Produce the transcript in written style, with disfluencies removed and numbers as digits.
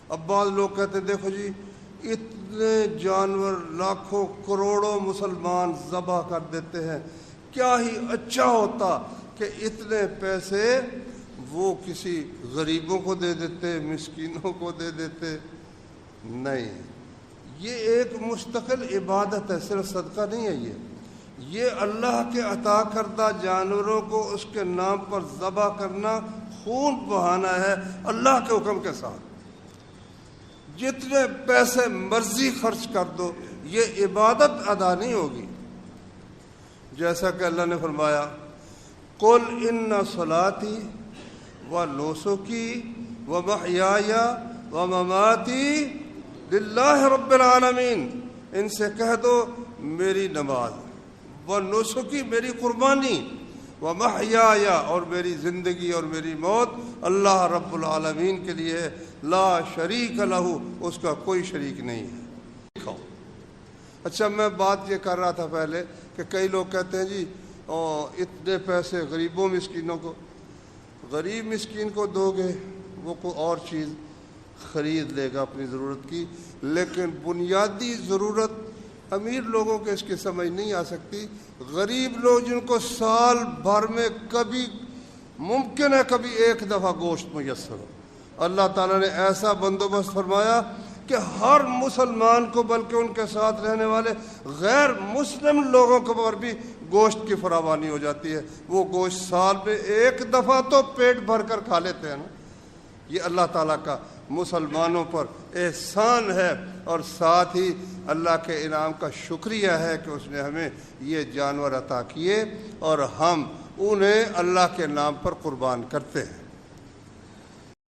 اب بعض لوگ کہتے ہیں دیکھو جی اتنے جانور لاکھوں کروڑوں مسلمان ذبح کر دیتے ہیں، کیا ہی اچھا ہوتا کہ اتنے پیسے وہ کسی غریبوں کو دے دیتے، مسکینوں کو دے دیتے۔ نہیں، یہ ایک مستقل عبادت ہے، صرف صدقہ نہیں ہے یہ اللہ کے عطا کردہ جانوروں کو اس کے نام پر ذبح کرنا، خون بہانا ہے اللہ کے حکم کے ساتھ۔ جتنے پیسے مرضی خرچ کر دو، یہ عبادت ادا نہیں ہوگی۔ جیسا کہ اللہ نے فرمایا قُلْ إِنَّ صَلَاتِي وَنُسُكِي وَمَحْيَايَ وَمَمَاتِي لِلَّهِ رَبِّ الْعَالَمِينَ، ان سے کہہ دو میری نماز، وَنُسُكِي میری قربانی، وَمَحْيَايَ اور میری زندگی اور میری موت اللہ رب العالمین کے لیے ہے، لا شریک لہ، اس کا کوئی شریک نہیں ہے۔ اچھا، میں بات یہ کر رہا تھا پہلے کہ کئی لوگ کہتے ہیں جی اتنے پیسے غریبوں مسکینوں کو، غریب مسکین کو دو گے وہ کوئی اور چیز خرید لے گا اپنی ضرورت کی، لیکن بنیادی ضرورت امیر لوگوں کے اس کی سمجھ نہیں آ سکتی۔ غریب لوگ جن کو سال بھر میں کبھی ممکن ہے کبھی ایک دفعہ گوشت میسر ہو، اللہ تعالیٰ نے ایسا بندوبست فرمایا کہ ہر مسلمان کو، بلکہ ان کے ساتھ رہنے والے غیر مسلم لوگوں کو پر بھی گوشت کی فراوانی ہو جاتی ہے۔ وہ گوشت سال میں ایک دفعہ تو پیٹ بھر کر کھا لیتے ہیں نا۔ یہ اللہ تعالیٰ کا مسلمانوں پر احسان ہے، اور ساتھ ہی اللہ کے انعام کا شکریہ ہے کہ اس نے ہمیں یہ جانور عطا کیے اور ہم انہیں اللہ کے نام پر قربان کرتے ہیں۔